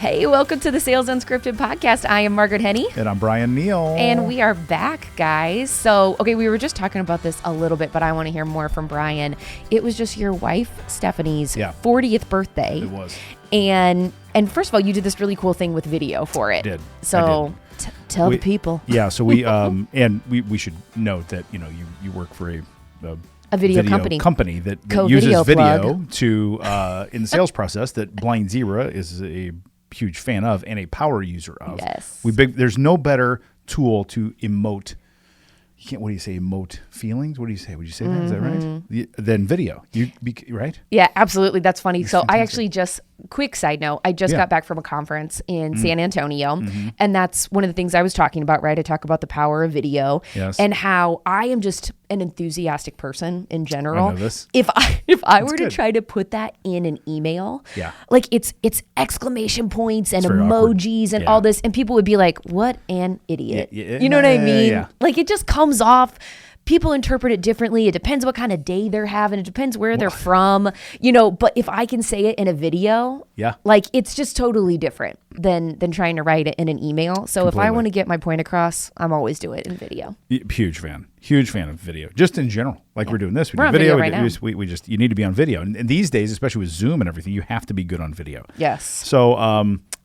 Hey, welcome to the Sales Unscripted podcast. I am Margaret Henney. And I'm Brian Neal. And we are back, guys. So, we were just talking about this a little bit, but I want to hear more from Brian. It was just your wife, Stephanie's 40th birthday. It was. And first of all, you did this really cool thing with video for it. I did. So tell the people. Yeah, so we and we should note that, you work for a video company that Co-video uses video plug. to in the sales process that Blind Zebra is a huge fan of and a power user of. Yes. There's no better tool to emote. What do you say? Emote feelings? What do you say? Would you say that? Is that right? Than video. Right? Yeah, absolutely. That's funny. So I actually quick side note, I just got back from a conference in San Antonio, and that's one of the things I was talking about, right? I talk about the power of video and how I am just an enthusiastic person in general. I know this. If I were to try to put that in an email, like it's exclamation points and emojis and all this, and people would be like, what an idiot. You know what I mean? Yeah. Like it just comes off. People interpret it differently. It depends what kind of day they're having. It depends where they're from, but if I can say it in a video, like it's just totally different than trying to write it in an email. So if I want to get my point across, I'm always do it in video. Huge fan of video, just in general. Like we're doing this, we're on video right now. You need to be on video. And these days, especially with Zoom and everything, you have to be good on video. Yes. So,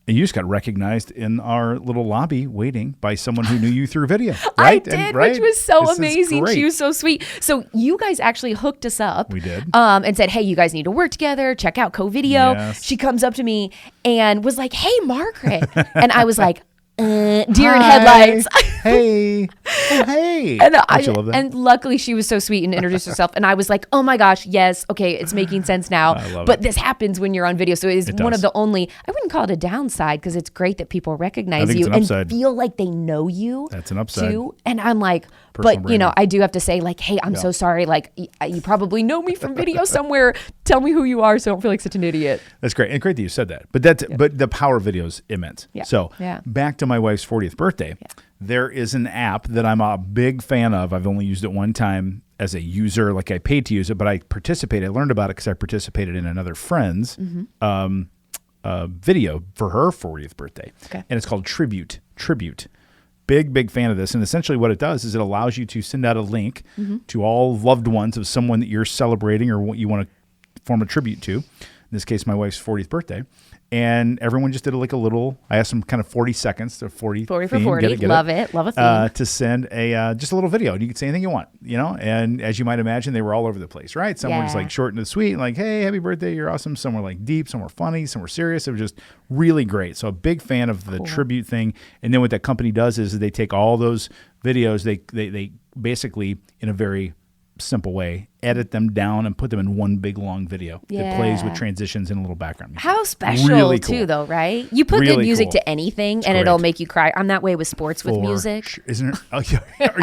and you just got recognized in our little lobby waiting by someone who knew you through video. Right? I did, which was so amazing. She was so sweet. So you guys actually hooked us up. We did. And said, hey, you guys need to work together. Check out Co-Video. Yes. She comes up to me and was like, hey, Margaret. And I was like, deer in headlights. Hey. Oh, hey. And Don't you love that? And luckily she was so sweet and introduced herself. And I was like, oh my gosh, yes. Okay, it's making sense now. I love but it. This happens when you're on video. So it's one of the only, I wouldn't call it a downside because it's great that people recognize you and feel like they know you. That's an upside. Too. And I'm like, Personal branding. I do have to say like, hey, I'm so sorry. Like you probably know me from video somewhere. Tell me who you are so I don't feel like such an idiot. That's great. And great that you said that. But the power of video is immense. Yeah. So back to my wife's 40th birthday. Yeah. There is an app that I'm a big fan of. I've only used it one time as a user. Like I paid to use it, but I learned about it because I participated in another friend's video for her 40th birthday. Okay. And it's called Tribute. Big fan of this. And essentially what it does is it allows you to send out a link to all loved ones of someone that you're celebrating or what you want to form a tribute to. In this case, my wife's 40th birthday. And everyone just did I asked them kind of 40 seconds to 40 for theme, 40. Love it. Love a theme. To send just a little video. And you can say anything you want, And as you might imagine, they were all over the place, right? Some were just like short and sweet, like, hey, happy birthday, you're awesome. Some were like deep, some were funny, some were serious. It was just really great. So a big fan of the tribute thing. And then what that company does is they take all those videos, they basically, in a very simple way, edit them down and put them in one big long video that plays with transitions and a little background music. How special really cool. too though, right? You put good music to anything and it'll make you cry. I'm that way with sports with music. Isn't it? Are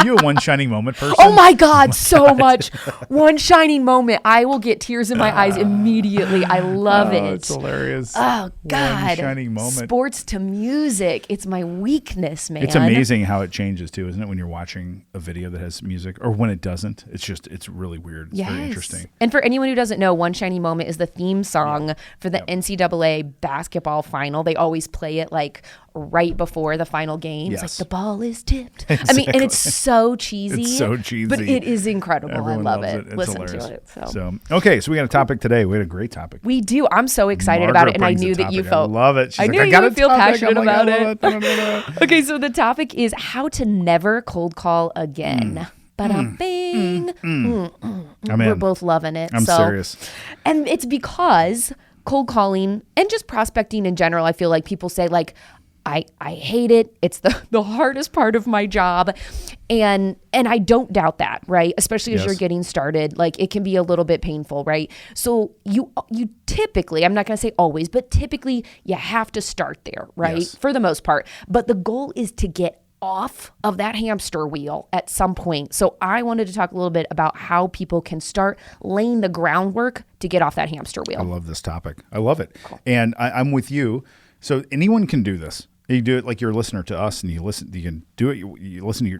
you a One Shining Moment person? Oh my God, so much. One Shining Moment. I will get tears in my eyes immediately. I love it. It's hilarious. Oh God. One Shining Moment. Sports to music. It's my weakness, man. It's amazing how it changes too, isn't it? When you're watching a video that has music or when it doesn't. It's really weird. It's very interesting. And for anyone who doesn't know, One Shiny Moment is the theme song for the NCAA basketball final. They always play it like right before the final game. It's like the ball is tipped. Exactly. I mean, and it's so cheesy. It's so cheesy. But it is incredible. Everyone I love loves it. It's Listen hilarious. to it. So okay, so we got a topic today. We had a great topic. We do. I'm so excited about it, and I knew that you felt. I love it. She's I like, knew I you got would feel passionate about it. it. Okay, so the topic is how to never cold call again. Bing. We're both loving it. I'm serious. And it's because cold calling and just prospecting in general, I feel like people say like, I hate it. It's the hardest part of my job. And I don't doubt that, right? Especially as you're getting started, like it can be a little bit painful, right? So you typically, I'm not going to say always, but typically you have to start there, right? Yes. For the most part. But the goal is to get off of that hamster wheel at some point. So I wanted to talk a little bit about how people can start laying the groundwork to get off that hamster wheel. I love this topic. I love it. Cool. And I'm with you. So anyone can do this. You do it like you're a listener to us, and you can do it. You listen to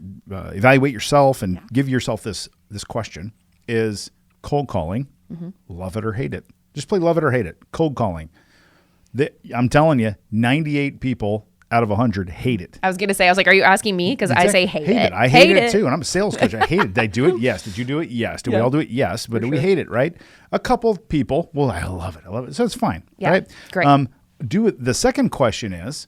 evaluate yourself and give yourself this question: is cold calling, love it or hate it? Just play love it or hate it. Cold calling. I'm telling you, 98 people out of 100 hate it. I was going to say, are you asking me? Because I say hate it. I hate it too. And I'm a sales coach. I hate it. Did I do it? Yes. Did you do it? Yes. Did we all do it? Yes. But we hate it, right? A couple of people, well, I love it. So it's fine. Yeah. Right? Great. The second question is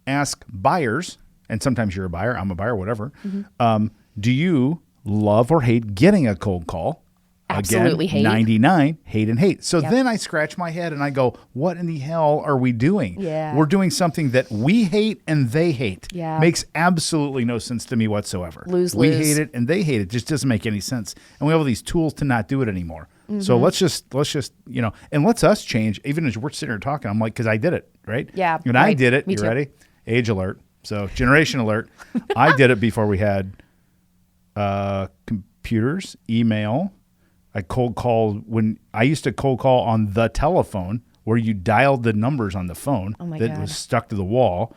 ask buyers, and sometimes you're a buyer, I'm a buyer, whatever. Do you love or hate getting a cold call? Absolutely Again, hate. 99, hate and hate. So then I scratch my head and I go, what in the hell are we doing? Yeah. We're doing something that we hate and they hate. Yeah. Makes absolutely no sense to me whatsoever. Lose-lose. We hate it and they hate it. Just doesn't make any sense. And we have all these tools to not do it anymore. So let's just, and let's us change. Even as we're sitting here talking, I'm like, because I did it, right? Yeah. And I did it. Me You too. ready? Age alert. So generation alert. I did it before we had computers, email. I cold called when I used to cold call on the telephone where you dialed the numbers on the phone that was stuck to the wall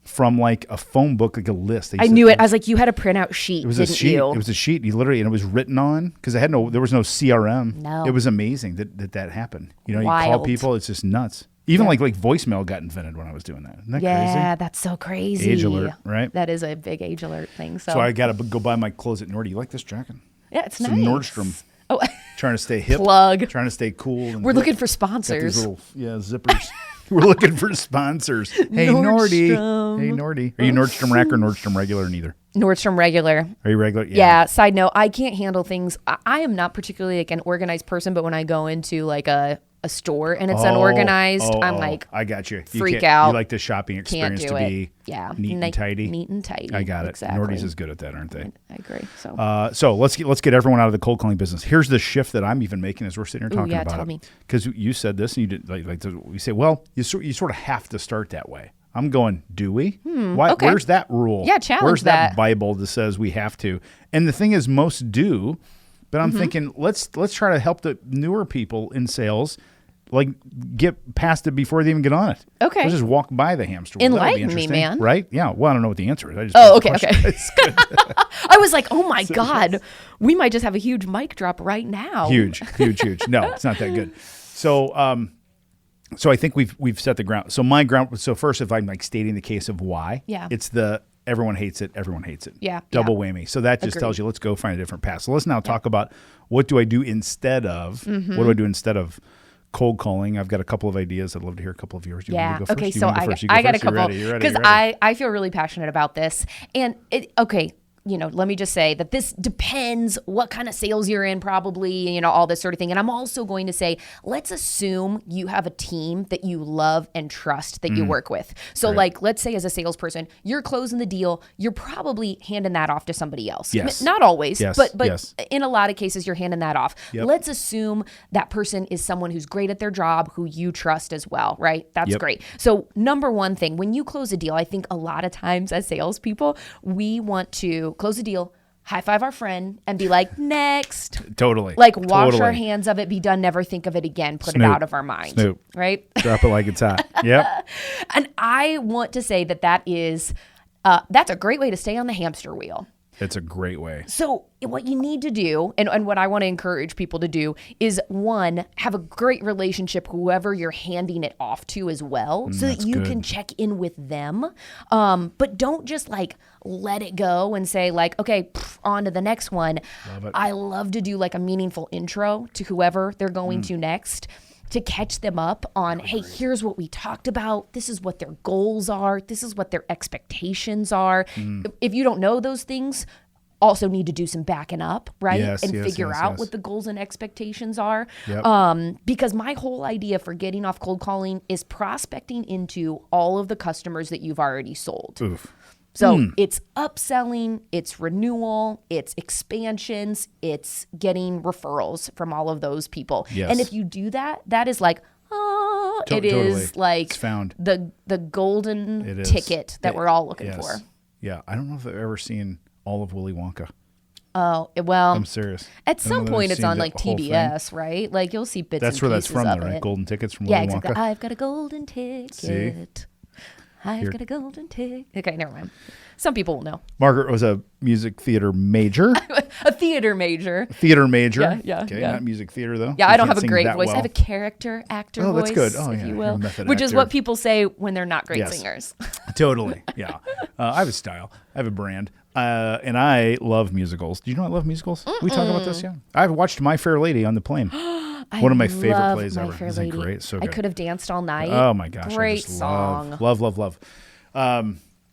from like a phone book, like a list. I knew it. I was like, you had a printout sheet, It was a sheet. you? It was a sheet. You literally, and it was written on because there was no CRM. No. It was amazing that happened. You call Wild. people. It's just nuts. Even like voicemail got invented when I was doing that. Isn't that crazy? Yeah, that's so crazy. Age alert, right? That is a big age alert thing. So I got to go buy my clothes at Nordy. You like this jacket? yeah, it's Some nice. Nordstrom. Oh, Trying to stay hip. Plug. Trying to stay cool. And we're hip. looking for Got these sponsors. little zippers. We're looking for sponsors. Hey, Nordy. Nordstrom. Hey, Nordy. Are you Nordstrom Rack or Nordstrom Regular? Neither. Nordstrom Regular. Are you regular? Yeah. Side note, I can't handle things. I am not particularly like an organized person, but when I go into like a store and it's unorganized, I'm like, I got you. freak out. You like the shopping Can't experience do to it. be Neat and tidy. Neat and tidy. I got it. Exactly. Nordy's is good at that, aren't they? I agree. So So let's get everyone out of the cold calling business. Here's the shift that I'm even making as we're sitting here talking about tell it. me. Because you said this, and you did we say, well, you sort of have to start that way. I'm going, do we? Why? okay. Where's that rule? Yeah, challenge Where's that that. Bible that says we have to? And the thing is, most do. But I'm thinking, let's try to help the newer people in sales. Like get past it before they even get on it. Okay. Let's just walk by the hamster wheel. That'd be Enlighten me, interesting, man. Right? Yeah. Well, I don't know what the answer is. I just okay. I was like, oh my God, we might just have a huge mic drop right now. Huge. No, it's not that good. So, I think we've set the ground. So my ground. So first, if I'm like stating the case of why, it's everyone hates it. Everyone hates it. Yeah. Double whammy. So that just tells you, let's go find a different path. So let's now talk about what do I do instead of, what do I do instead of cold calling? I've got a couple of ideas. I'd love to hear a couple of yours. Do you want me to go first? Okay. You So wanna go first? You I got a first? You couple ready? because I feel really passionate about this, and let me just say that this depends what kind of sales you're in, probably, all this sort of thing. And I'm also going to say, let's assume you have a team that you love and trust that you work with. So like, let's say as a salesperson, you're closing the deal, you're probably handing that off to somebody else. Yes. Not always, Yes. but Yes. in a lot of cases, you're handing that off. Yep. Let's assume that person is someone who's great at their job, who you trust as well, right? That's great. So number one thing, when you close a deal, I think a lot of times as salespeople, we want to close a deal, high five our friend, and be like, next. Totally. Like wash our hands of it, be done, never think of it again, put it out of our mind. Snoop. Right? Drop it like it's hot. Yep. And I want to say that is, that's a great way to stay on the hamster wheel. It's a great way. So what you need to do, and what I want to encourage people to do, is one, have a great relationship, whoever you're handing it off to as well, so that you can check in with them. But don't just like let it go and say like, okay, on to the next one. Love it. I love to do like a meaningful intro to whoever they're going to next, to catch them up on, hey, here's what we talked about. This is what their goals are. This is what their expectations are. If you don't know those things, also need to do some backing up, right? Yes, and yes, figure yes, out yes. what the goals and expectations are. Yep. Because my whole idea for getting off cold calling is prospecting into all of the customers that you've already sold. Oof. So it's upselling, it's renewal, it's expansions, it's getting referrals from all of those people. Yes. And if you do that, that is like, it Totally. is like It's found. the golden It is. ticket that we're all looking for. Yeah. I don't know if I've ever seen all of Willy Wonka. Oh, well, I'm serious. at I don't some know that point I've it's seen on the like whole thing. TBS, right? Like you'll see bits That's and where that's pieces from, of though, right? it. Golden tickets from Yeah, Willy exactly. Wonka. I've got a golden ticket. See? I've got a golden ticket. Okay, never mind. Some people will know. Margaret was a music theater major. A theater major. Theater major. Yeah. Okay, not music theater though. Yeah, So I you don't can't have a sing great that voice. well. I have a character actor voice, that's good. Oh, if yeah, you you're a will. method Which is actor. what people say when they're not great Yes. singers. Totally. Yeah. I have a style. I have a brand. And I love musicals. Do you know I love musicals? We talk about this, yeah. I've watched My Fair Lady on the plane. One of my favorite plays My ever. Fair Isn't it Lady. great? So I good. could have danced all night. Oh my gosh. Great I just song. Love.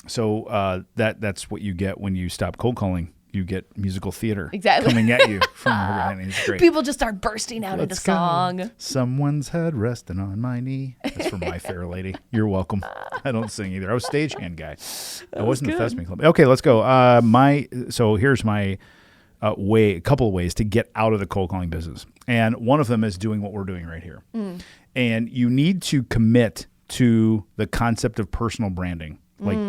So that's what you get when you stop cold calling. You get musical theater Exactly. coming at you from Margaret Henny. It's great. People just start bursting out into Let's go. song. Someone's head resting on my knee. That's from My Fair Lady. You're welcome. I don't sing either. I was stagehand guy. I wasn't the Thespian Club. Okay, let's go. So here's my a couple of ways to get out of the cold calling business. And one of them is doing what we're doing right here. And you need to commit to the concept of personal branding,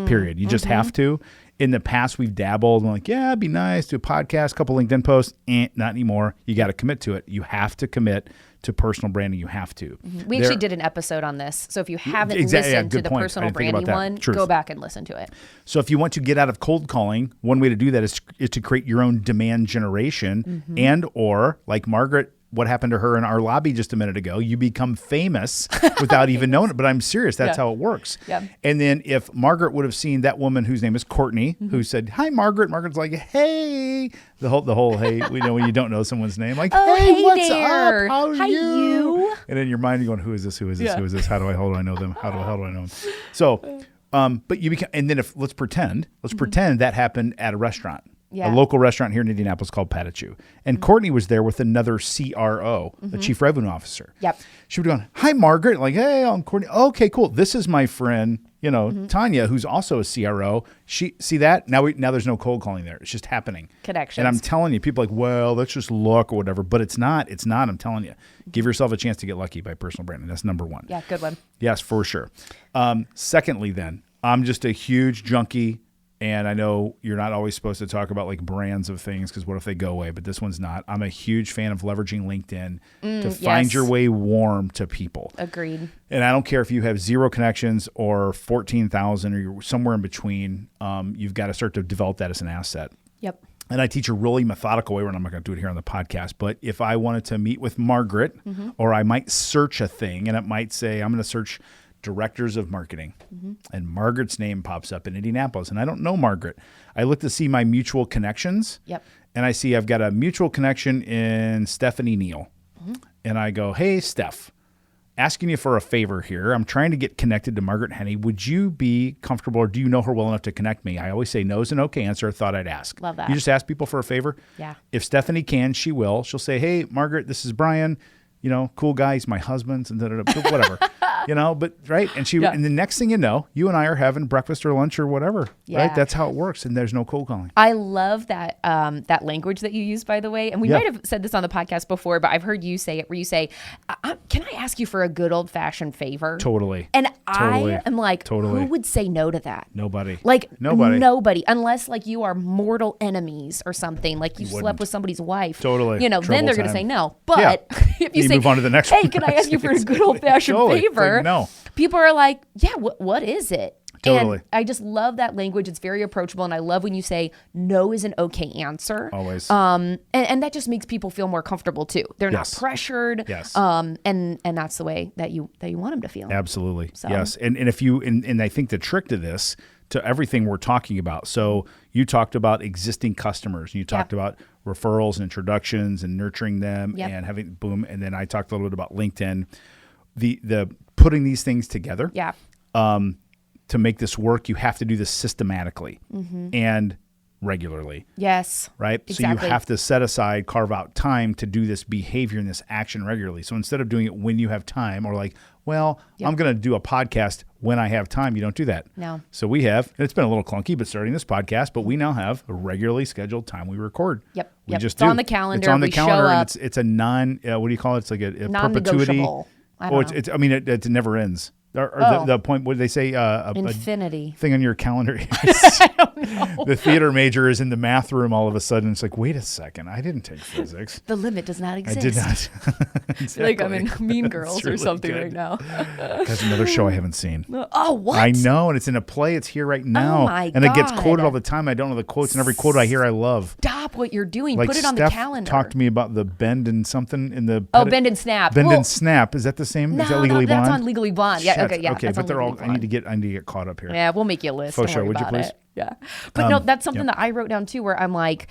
period. You just have to. In the past, we've dabbled and yeah, it'd be nice, do a podcast, couple LinkedIn posts. Not anymore. You got to commit to it. You have to commit to personal branding. You have to. We actually did an episode on this. So if you haven't listened to the personal branding one, go back and listen to it. So if you want to get out of cold calling, one way to do that is to create your own demand generation and or like Margaret, what happened to her in our lobby just a minute ago, you become famous without even knowing it. But I'm serious. That's how it works. Yeah. And then if Margaret would have seen that woman whose name is Courtney, who said, "Hi, Margaret." Margaret's like, "Hey," the whole hey, we know when you don't know someone's name, like, "Hey, what's there. up? How are Hi, you?" And in your mind, you're going, "Who is this? Who is this? Who is this? How do I know them? How do I know them?" So, but you become, and then let's pretend that happened at a restaurant. Yeah. A local restaurant here in Indianapolis called Patachu. And Courtney was there with another CRO, the Chief Revenue Officer. Yep. She would go, "Hi, Margaret." Like, "Hey, I'm Courtney." "Okay, cool. This is my friend, Tanya, who's also a CRO. See that? Now there's no cold calling there. It's just happening. Connections. And I'm telling you, people are like, "Well, that's just luck or whatever." But it's not. It's not. I'm telling you. Give yourself a chance to get lucky by personal branding. That's number one. Yeah, good one. Yes, for sure. Secondly, then, I'm just a huge junkie. And I know you're not always supposed to talk about like brands of things because what if they go away? But this one's not. I'm a huge fan of leveraging LinkedIn to find your way warm to people. Agreed. And I don't care if you have 0 connections or 14,000 or you're somewhere in between. You've got to start to develop that as an asset. Yep. And I teach a really methodical way, and I'm not going to do it here on the podcast, but if I wanted to meet with Margaret, or I might search a thing, and it might say, I'm going to search directors of marketing. And Margaret's name pops up in Indianapolis, and I don't know Margaret. I look to see my mutual connections, and I see I've got a mutual connection in Stephanie Neal. And I go, "Hey, Steph, asking you for a favor here. I'm trying to get connected to Margaret Henny. Would you be comfortable, or do you know her well enough to connect me?" I always say no is an okay answer. I thought I'd ask. Love that. You just ask people for a favor. Yeah. If Stephanie can, she will. She'll say, "Hey, Margaret, this is Brian. Cool guy. He's my husband," and whatever. But right. And and the next thing you know, you and I are having breakfast or lunch or whatever. Yeah. Right. That's how it works. And there's no cold calling. I love that that language that you use, by the way. And we might have said this on the podcast before, but I've heard you say it where you say, "Can I ask you for a good old fashioned favor?" Totally. And Totally. I am like, Totally. who would say no to that? Nobody. Like Nobody. Unless like you are mortal enemies or something, like you slept wouldn't. with somebody's wife. Totally. Then Trouble they're going to time. say no. But if you say, move on to the next "Hey, one. can I ask you for a good old fashioned Totally. favor?" Like, no. People are like, "Yeah, what is it?" Totally. And I just love that language. It's very approachable. And I love when you say no is an okay answer. Always. And that just makes people feel more comfortable too. They're not pressured. Yes. And that's the way that you want them to feel. Absolutely. So. Yes. And if you, and I think the trick to this, to everything we're talking about. So you talked about existing customers. You talked about referrals and introductions and nurturing them and having boom. And then I talked a little bit about LinkedIn, the putting these things together. Yeah. To make this work, you have to do this systematically and regularly. Yes. Right? Exactly. So you have to set aside, carve out time to do this behavior and this action regularly. So instead of doing it when you have time or like, well, I'm going to do a podcast when I have time, you don't do that. No. So we have, and it's been a little clunky, but starting this podcast, but we now have a regularly scheduled time we record. Yep. We yep. just It's do. on the calendar. It's on the we calendar, show and up. it's a non, what do you call it? It's like a perpetuity. Non-negotiable. I don't know. It never ends. Or Oh. the point, what did they say? A Infinity. thing on your calendar. I don't know. The theater major is in the math room all of a sudden. It's like, wait a second. I didn't take physics. The limit does not I exist. did not. Exactly. Like I'm in Mean Girls It's or really something good. right now. That's another show I haven't seen. Oh, what? I know, and it's in a play. It's here right now. Oh my and it gets God. quoted all the time. I don't know the quotes, and every quote I hear, I love. Stop what you're doing. Like Put it on Steph the calendar. talked to me about the bend and something in the. Oh, Bend and Snap. Bend Well, and Snap. Is that the same? No, Is that Legally that's Blonde? on Legally Blonde. Yeah, Shit. okay, yeah. Okay, that's but on they're all. Legally I need Blonde. to get caught up here. Yeah, we'll make you a list. For Don't sure. worry Would you about please? it. Yeah. But no, that's something yep. that I wrote down too, where I'm like,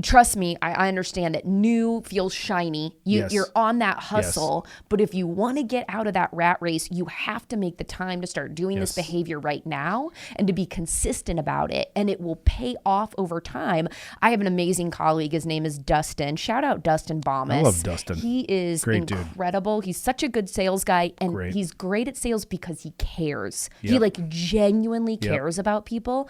trust me, I understand that new feels shiny. Yes. You're on that hustle. But if you want to get out of that rat race, you have to make the time to start doing this Yes. behavior right now and to be consistent about it. And it will pay off over time. I have an amazing colleague. His name is Dustin. Shout out Dustin Baumus. I love Dustin. He is Great dude. incredible. He's such a good sales guy. And Great. he's great at sales because he cares. He Yep. like genuinely cares about people.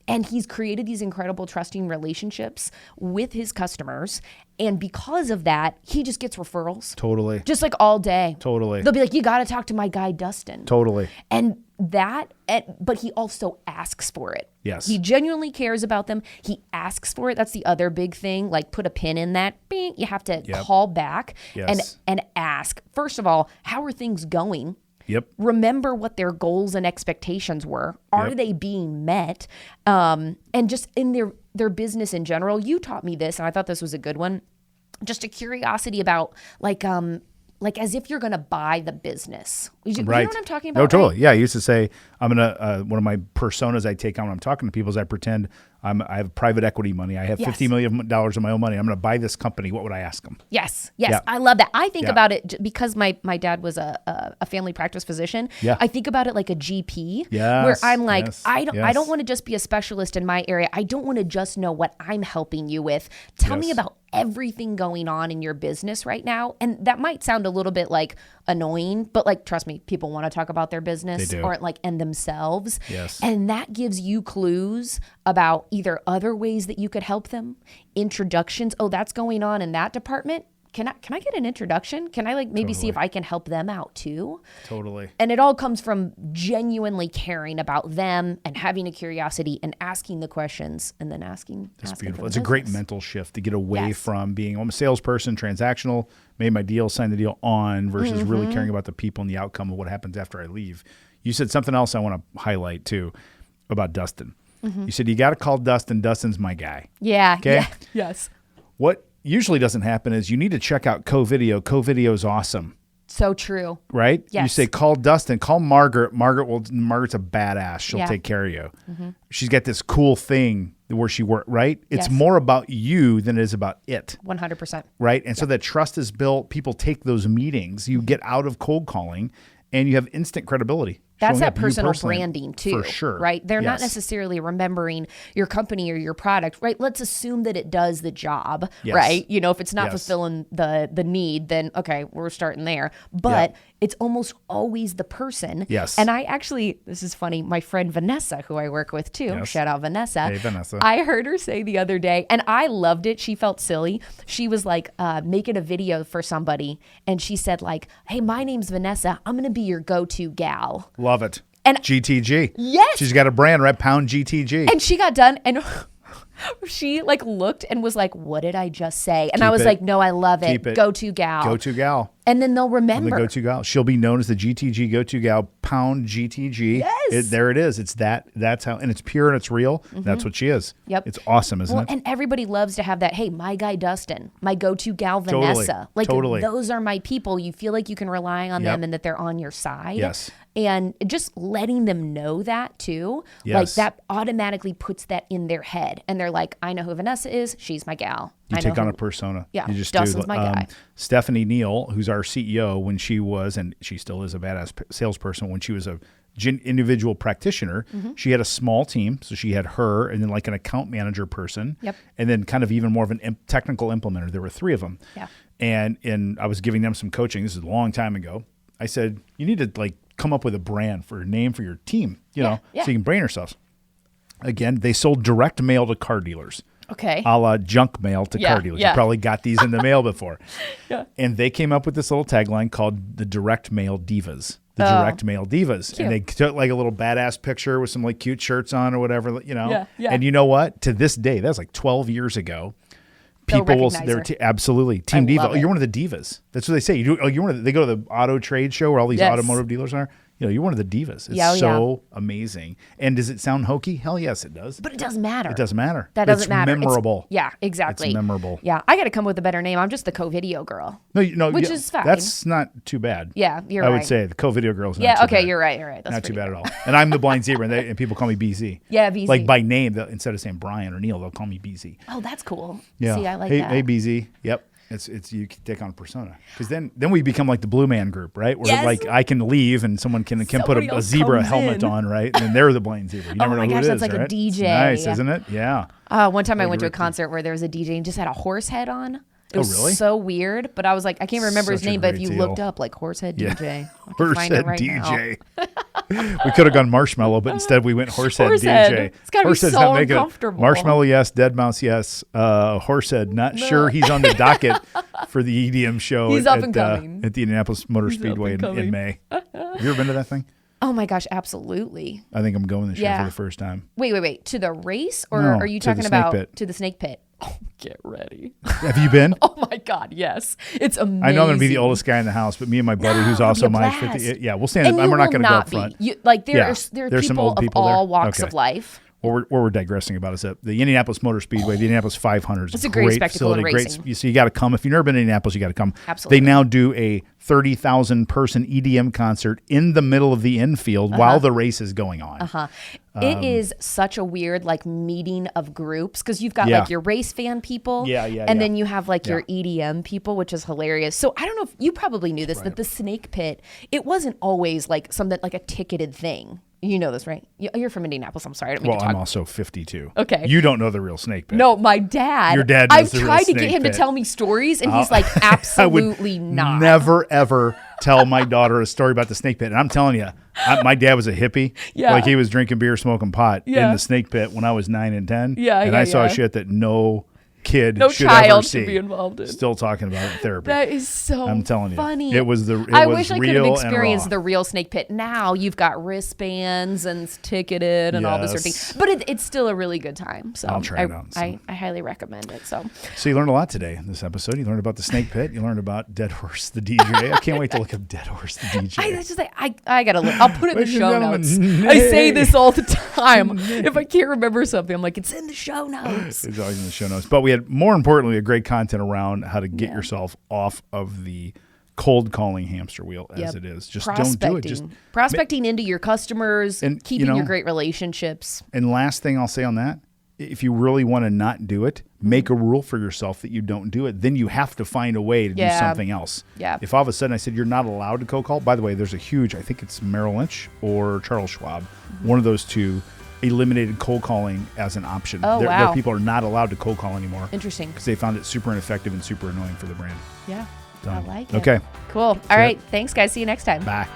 And he's created these incredible trusting relationships with his customers. And because of that, he just gets referrals. Totally. Just like all day. Totally. They'll be like, you got to talk to my guy, Dustin. Totally. And but he also asks for it. Yes. He genuinely cares about them. He asks for it. That's the other big thing. Like put a pin in that. Bing, you have to call back Yes. and ask. First of all, how are things going? Yep. Remember what their goals and expectations were. Are Yep. they being met? And just in their business in general. You taught me this, and I thought this was a good one. Just a curiosity about like as if you're going to buy the business. You know what I'm talking about? No, right? totally. Yeah, I used to say I'm gonna. One of my personas I take on when I'm talking to people is I pretend I have private equity money. I have $50 million of my own money. I'm going to buy this company. What would I ask them? Yes. Yeah. I love that. I think Yeah. about it because my dad was a family practice physician. Yeah. I think about it like a GP, Yes, where I'm like, yes, I don't yes. want to just be a specialist in my area. I don't want to just know what I'm helping you with. Tell me Yes. about everything going on in your business right now. And that might sound a little bit like annoying, but like, trust me, people want to talk about their business They do. or like and themselves. Yes. And that gives you clues about either other ways that you could help them, introductions. Oh, that's going on in that department. Can I get an introduction? Can I like maybe see if I can help them out too? Totally. And it all comes from genuinely caring about them and having a curiosity and asking the questions and then asking. It's asking beautiful. for It's the a great business. mental shift to get away Yes. from being I'm a salesperson, transactional, made my deal, signed the deal on versus really caring about the people and the outcome of what happens after I leave. You said something else I want to highlight too about Dustin. You said you got to call Dustin. Dustin's my guy. Yeah. Okay. Yeah. Yes. What usually doesn't happen is you need to check out Co-Video. Co-Video is awesome, So true. right? You Yes. say call Dustin, call Margaret. Margaret's a badass. She'll Yeah. take care of you. She's got this cool thing where she works, right? It's Yes. more about you than it is about it. 100%. Right. And so that trust is built. People take those meetings. You get out of cold calling and you have instant credibility. That's showing that up, you personal personally, branding too. For sure. Right? They're not Yes. necessarily remembering your company or your product, right? Let's assume that it does the job, Yes. right? You know, if it's not Yes. fulfilling the need, then okay, we're starting there. But it's almost always the person. Yes. And I actually, this is funny, my friend Vanessa, who I work with too, Yes. shout out Vanessa. Hey, Vanessa. I heard her say the other day, and I loved it. She felt silly. She was like making a video for somebody, and she said like, hey, my name's Vanessa. I'm going to be your go-to gal. Love it. And- GTG. Yes. She's got a brand, right? Pound GTG. And she got done and she like looked and was like, what did I just say? And I Keep was it. like, no, I love it. Keep it. Go-to gal. Go-to gal. And then they'll The remember. go-to gal. She'll be known as the GTG go-to gal, pound GTG. Yes. There it is. It's that's how, and it's pure and it's real. That's what she is. Yep. It's awesome, isn't Well, it? and everybody loves to have that. Hey, my guy Dustin, my go-to gal Vanessa. Like Totally. those are my people. You feel like you can rely on Yep. them and that they're on your side. Yes. And just letting them know that too, like Yes. that automatically puts that in their head, and they're like, "I know who Vanessa is. She's my gal." You I take know on who- a persona. Yeah, You just Dustin's do. my guy. Stephanie Neal, who's our CEO, when she was, and she still is a badass salesperson, when she was a individual practitioner, she had a small team. So she had her and then like an account manager person. Yep. And then kind of even more of an technical implementer. There were 3 of them. Yeah. And I was giving them some coaching. This is a long time ago. I said, you need to like come up with a brand for a name for your team, you know, yeah. so you can brand yourselves. Again, they sold direct mail to car dealers. Okay. A la junk mail to Yeah, car dealers. yeah. You probably got these in the mail before. Yeah. And they came up with this little tagline called the Direct Mail Divas. the direct mail divas. Cute. And they took like a little badass picture with some like cute shirts on or whatever, you know. Yeah, yeah. And you know what? To this day, that's like 12 years ago. They'll People will recognize her. absolutely Team I Diva. love Oh, it. you're one of the divas. That's what they say. You're one of the, they go to the auto trade show where all these Yes. automotive dealers are. You know, you're one of the divas. It's Yeah, so amazing. And does it sound hokey? Hell yes, it does. But it doesn't matter. It doesn't matter. That doesn't matter. It's memorable. Yeah, exactly. It's memorable. Yeah, I got to come with a better name. I'm just the co-video girl. No, Which is fine. That's not too bad. Yeah, you're I right. would say the co-video girl's not Yeah, too okay, bad. you're right. You're right. That's Not too pretty bad good. at all. And I'm the blind zebra, and people call me BZ. Yeah, BZ. Like by name, instead of saying Brian or Neil, they'll call me BZ. Oh, that's cool. Yeah. See, I like hey, that. Hey, BZ. Yep. It's you can take on a persona, because then we become like the Blue Man Group, right? Where Yes. like I can leave and someone can put Somebody a else zebra comes helmet in. on, right? And then they're the blind zebra. You never my know who gosh, it that's is, like a right? DJ. It's nice, isn't it? Yeah. One time I went to a Ricky. concert where there was a DJ and just had a horse head on. It Oh, was really? so weird, but I was like, I can't remember his Such a name, but if great you deal. looked up like Horsehead Yeah. DJ, I can find it Horsehead right now. DJ. We could have gone Marshmallow, but instead we went Horsehead Horsehead. DJ. It's gotta be Horsehead's so not making it. uncomfortable. Marshmallow, yes. Dead Mouse, yes. Horsehead, not sure he's on the docket for the EDM show He's up and coming. at the Indianapolis Motor He's up Speedway and in coming. May. Have you ever been to that thing? Oh my gosh, absolutely. I think I'm going this year Yeah. for the first time. Wait. To the race, or No, are you to the talking snake about pit. to the snake pit? Oh, get ready. Have you been? Oh my God, yes. It's amazing. I know I'm going to be the oldest guy in the house, but me and my buddy, who's it'll also be a my blast. 50, yeah, we'll stand. And We're you not will going to go up not front. be. There Yeah. are There's some people old of people all there. walks Okay. of life. What we're digressing about is that the Indianapolis Motor Speedway, the Indianapolis 500 is It's a great spectacle in facility. racing. So you got to come. If you've never been to Indianapolis, you got to come. Absolutely. They now do a 30,000 person EDM concert in the middle of the infield while the race is going on. It is such a weird like meeting of groups, because you've got Yeah. like your race fan people, Yeah, and yeah. then you have like your EDM people, which is hilarious. So I don't know if you probably knew this, Right. that the snake pit, it wasn't always like something like a ticketed thing. You know this, right? You're from Indianapolis. I'm sorry, I don't mean Well, to talk. I'm also 52. Okay. You don't know the real snake pit. No, my dad. Your dad knows I've the real tried to snake get him pit. to tell me stories, and he's like, I would absolutely not. never, ever tell my daughter a story about the snake pit. And I'm telling you, my dad was a hippie. Yeah. Like he was drinking beer, smoking pot in Yeah. the snake pit when I was 9 and 10. Yeah, and yeah, I saw yeah. shit that no kid No should ever child see. should be involved in. Still talking about it in therapy. That is so I'm telling you. funny. It was I was wish I could real have and experienced raw. the real snake pit. Now you've got wristbands and it's ticketed and all this sort of Yes. thing. But it's still a really good time. So I'll try it out I highly recommend it. So So you learned a lot today in this episode. You learned about the snake pit. You learned about Dead Horse the DJ. I can't wait to look up Dead Horse the DJ. that's just like, I gotta look. I'll put it in the Ladies and show gentlemen, notes. I say nay. this all the time. If I can't remember something, I'm like, it's in the show notes. It's always in the show notes. But we had, more importantly, a great content around how to get yourself off of the cold calling hamster wheel as Yep. it is. Just don't do it. Just prospecting into your customers, And, keeping you know, your great relationships. And last thing I'll say on that, if you really want to not do it, make a rule for yourself that you don't do it. Then you have to find a way to do Yeah. something else. Yeah. If all of a sudden I said you're not allowed to cold call, by the way, there's a huge, I think it's Merrill Lynch or Charles Schwab, one of those two, eliminated cold calling as an option. Oh, Their wow. people are not allowed to cold call anymore Interesting. because they found it super ineffective and super annoying for the brand. Yeah. I Done. like it. Okay. Cool. All right. Thanks, guys. See you next time. Bye.